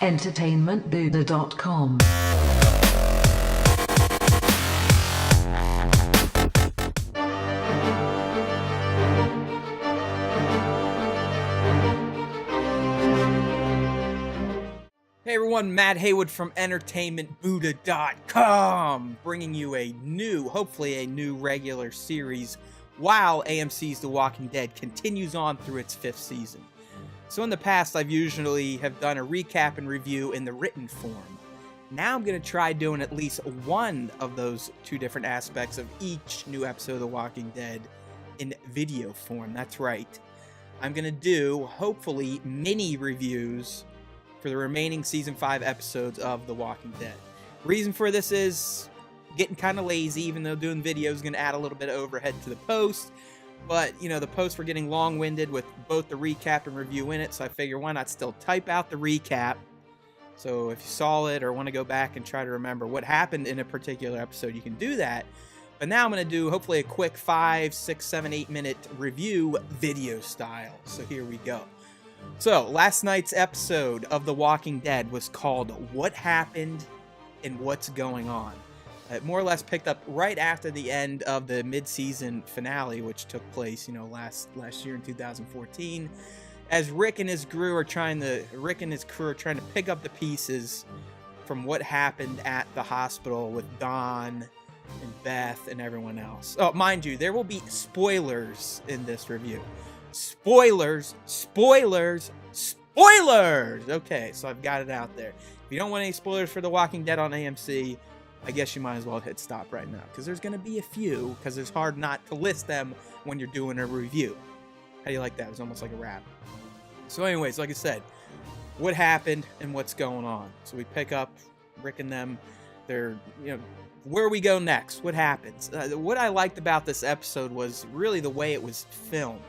entertainmentbuddha.com. Hey everyone, Matt Haywood from entertainmentbuddha.com, bringing you hopefully a new regular series while AMC's The Walking Dead continues on through its 5th season. So in the past, I've usually have done a recap and review in the written form. Now I'm going to try doing at least one of those two different aspects of each new episode of The Walking Dead in video form. That's right. I'm going to do, hopefully, mini reviews for the remaining Season 5 episodes of The Walking Dead. Reason for this is getting kind of lazy, even though doing videos is going to add a little bit of overhead to the post. But, the posts were getting long-winded with both the recap and review in it, so I figure why not still type out the recap. So if you saw it or want to go back and try to remember what happened in a particular episode, you can do that. But now I'm going to do hopefully a quick 5, 6, 7, 8 minute review video style. So here we go. So, last night's episode of The Walking Dead was called What Happened and What's Going On. It more or less picked up right after the end of the mid-season finale, which took place, last year in 2014, as Rick and his crew are trying to pick up the pieces from what happened at the hospital with Dawn and Beth and everyone else. Oh, mind you, there will be spoilers in this review. Spoilers! Okay, so I've got it out there. If you don't want any spoilers for The Walking Dead on AMC, I guess you might as well hit stop right now, because there's going to be a few, because it's hard not to list them when you're doing a review. How do you like that? It's almost like a rap. So anyways, like I said, what happened and what's going on? So we pick up Rick and them. They're, where we go next? What happens? What I liked about this episode was really the way it was filmed.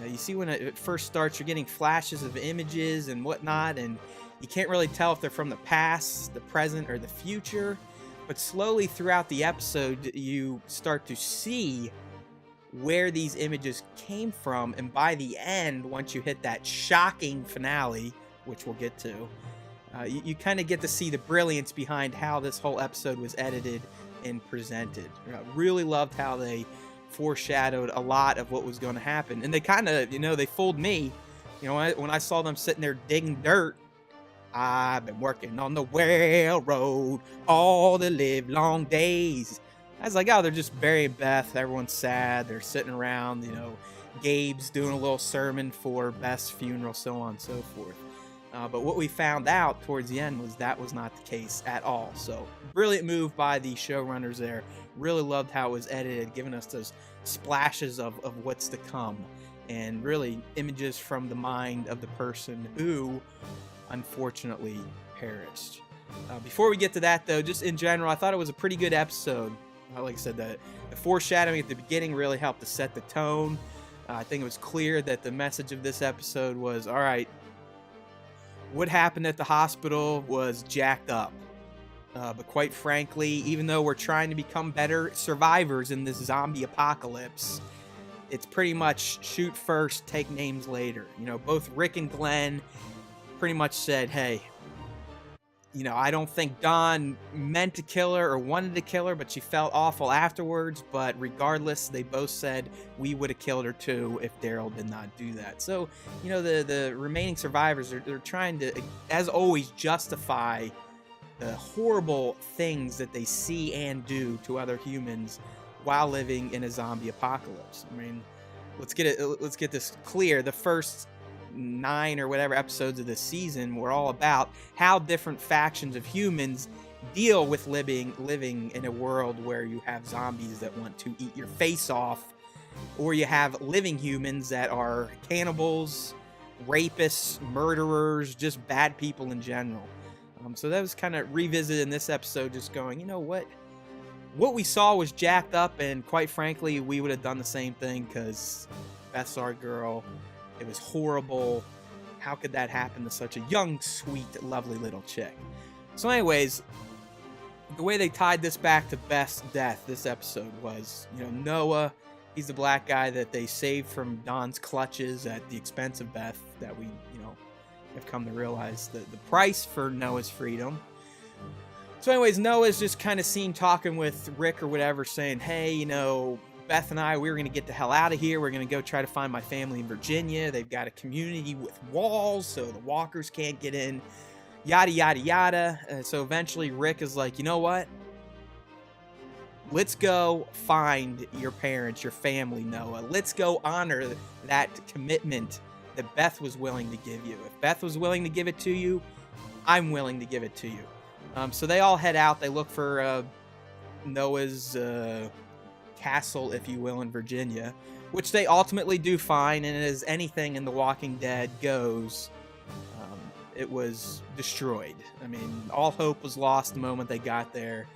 You see when it first starts, you're getting flashes of images and whatnot, and you can't really tell if they're from the past, the present, or the future. But slowly throughout the episode, you start to see where these images came from, and by the end, once you hit that shocking finale, which we'll get to, you kind of get to see the brilliance behind how this whole episode was edited and presented. Really loved how they foreshadowed a lot of what was going to happen, and they kind of, they fooled me. When I saw them sitting there digging dirt, I've been working on the railroad all the live long days. I was like, oh, they're just burying Beth. Everyone's sad. They're sitting around, Gabe's doing a little sermon for Beth's funeral, so on and so forth. But what we found out towards the end was that was not the case at all. So, brilliant move by the showrunners there. Really loved how it was edited, giving us those splashes of what's to come. And really images from the mind of the person who, unfortunately, perished. Before we get to that, though, just in general, I thought it was a pretty good episode. Like I said, the foreshadowing at the beginning really helped to set the tone. I think it was clear that the message of this episode was, all right, what happened at the hospital was jacked up. But quite frankly, even though we're trying to become better survivors in this zombie apocalypse, it's pretty much shoot first, take names later. Both Rick and Glenn pretty much said, hey, I don't think Dawn meant to kill her or wanted to kill her, but she felt awful afterwards. But regardless, they both said we would have killed her too if Daryl did not do that. So, the remaining survivors they're trying to, as always, justify the horrible things that they see and do to other humans while living in a zombie apocalypse. I mean, let's get this clear. The first 9 or whatever episodes of this season were all about how different factions of humans deal with living in a world where you have zombies that want to eat your face off, or you have living humans that are cannibals, rapists, murderers, just bad people in general. So that was kind of revisited in this episode, just going, what we saw was jacked up, and quite frankly, we would have done the same thing, because Beth's our girl. It was horrible. How could that happen to such a young, sweet, lovely little chick? So anyways, the way they tied this back to Beth's death this episode was, Noah, he's the black guy that they saved from Dawn's clutches at the expense of Beth, that we, I've come to realize the price for Noah's freedom. So anyways, Noah's just kind of seen talking with Rick or whatever, saying, hey, you know, Beth and I, we're going to get the hell out of here. We're going to go try to find my family in Virginia. They've got a community with walls, so the walkers can't get in, yada, yada, yada. So eventually Rick is like, you know what? Let's go find your parents, your family, Noah. Let's go honor that commitment that Beth was willing to give you. If Beth was willing to give it to you, I'm willing to give it to you. So they all head out. They look for Noah's castle, if you will, in Virginia, which they ultimately do find. And as anything in The Walking Dead goes, it was destroyed. I mean, all hope was lost the moment they got there.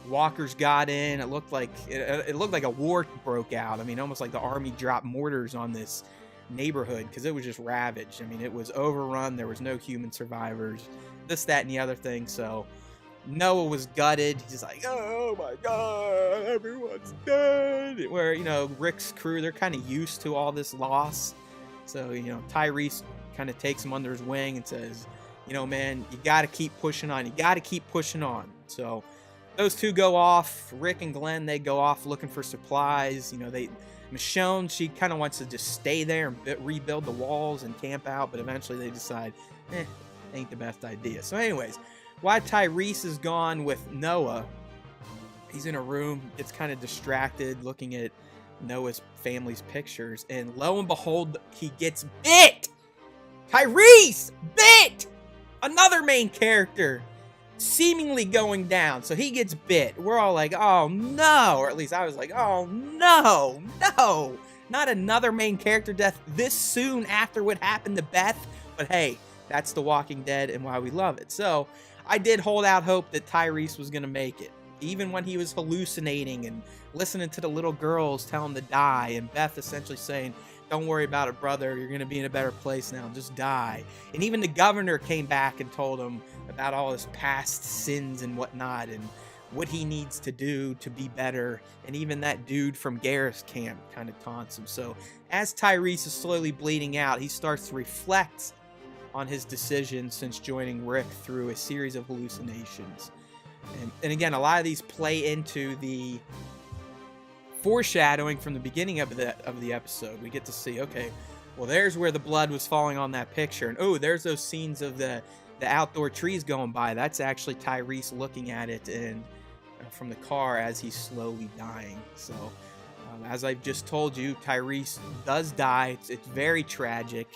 Walkers got in. It looked like a war broke out. I mean, almost like the army dropped mortars on this neighborhood because it was just ravaged. I mean, it was overrun. There was no human survivors. This, that, and the other thing. So Noah was gutted. He's like, oh my God, everyone's dead. Where, you know, Rick's crew, they're kind of used to all this loss. So, you know, Tyrese kind of takes him under his wing and says, you know, man, you got to keep pushing on. You got to keep pushing on. So those two go off. Rick and Glenn, they go off looking for supplies. You know, Michonne, she kind of wants to just stay there and rebuild the walls and camp out. But eventually they decide, ain't the best idea. So anyways, while Tyrese is gone with Noah, he's in a room, gets kind of distracted looking at Noah's family's pictures, and lo and behold, he gets bit! Tyrese! Bit! Another main character seemingly going down, so he gets bit. We're all like, oh no! Or at least I was like, oh no! No! Not another main character death this soon after what happened to Beth, but hey, that's The Walking Dead and why we love it. So I did hold out hope that Tyrese was going to make it. Even when he was hallucinating and listening to the little girls tell him to die, and Beth essentially saying, don't worry about it, brother, you're going to be in a better place now, just die. And even the governor came back and told him about all his past sins and whatnot, and what he needs to do to be better. And even that dude from Gareth's camp kind of taunts him. So as Tyrese is slowly bleeding out, he starts to reflect on his decision since joining Rick through a series of hallucinations. And again, a lot of these play into the foreshadowing from the beginning of the episode. We get to see, okay, well, there's where the blood was falling on that picture. And oh, there's those scenes of the outdoor trees going by. That's actually Tyrese looking at it and from the car as he's slowly dying. So as I've just told you, Tyrese does die. It's very tragic.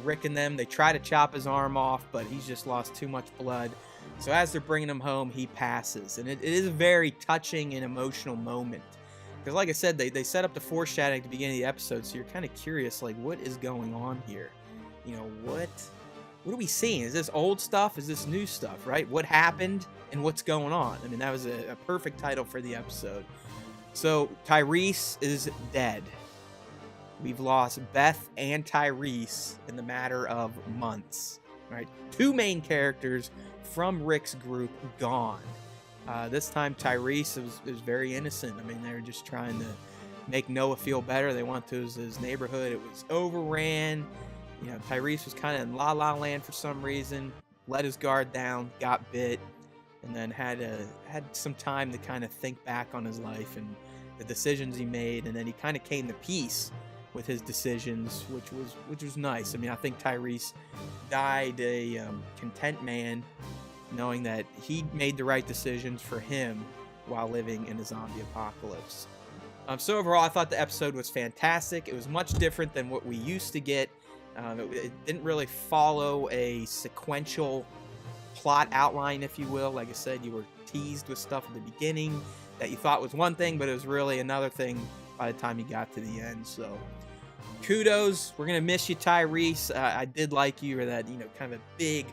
Rick and them, they try to chop his arm off, but he's just lost too much blood. So as they're bringing him home, he passes. And it is a very touching and emotional moment. Because like I said, they set up the foreshadowing at the beginning of the episode, so you're kind of curious, like, what is going on here? You know, what are we seeing? Is this old stuff? Is this new stuff, right? What happened and what's going on? I mean, that was a perfect title for the episode. So Tyrese is dead. We've lost Beth and Tyrese in the matter of months, right? Two main characters from Rick's group gone. This time Tyrese was very innocent. I mean, they were just trying to make Noah feel better. They went to his neighborhood. It was overran. You know, Tyrese was kind of in La La Land for some reason, let his guard down, got bit, and then had some time to kind of think back on his life and the decisions he made, and then he kind of came to peace with his decisions, which was nice. I mean, I think Tyrese died a content man, knowing that he made the right decisions for him while living in a zombie apocalypse. So overall, I thought the episode was fantastic. It was much different than what we used to get. It didn't really follow a sequential plot outline, if you will. Like I said, you were teased with stuff at the beginning that you thought was one thing, but it was really another thing by the time you got to the end. So kudos. We're going to miss you, Tyrese. I did like you, or that, you know, kind of a big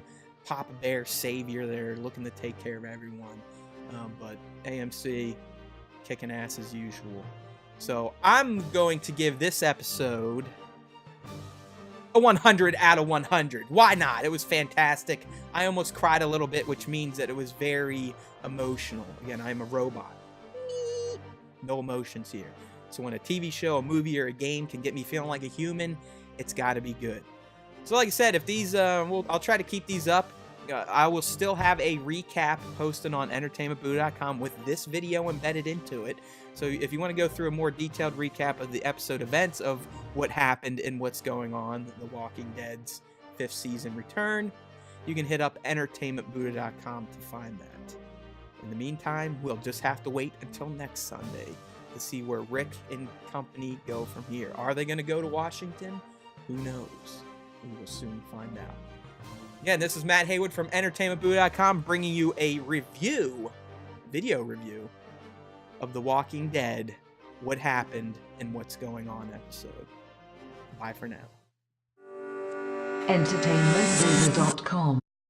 Papa Bear savior there, looking to take care of everyone. But AMC kicking ass as usual. So I'm going to give this episode a 100 out of 100. Why not? It was fantastic. I almost cried a little bit, which means that it was very emotional. Again, I'm a robot. No emotions here. So when a TV show, a movie, or a game can get me feeling like a human, it's got to be good. So like I said, if these, I'll try to keep these up. I will still have a recap posted on entertainmentbuddha.com with this video embedded into it. So if you want to go through a more detailed recap of the episode events of what happened and what's going on, The Walking Dead's 5th season return, you can hit up entertainmentbuddha.com to find that. In the meantime, we'll just have to wait until next Sunday to see where Rick and company go from here. Are they going to go to Washington? Who knows? We will soon find out. Again, this is Matt Haywood from entertainmentbuddha.com bringing you a video review of The Walking Dead, what happened and what's going on episode. Bye for now. entertainmentbuddha.com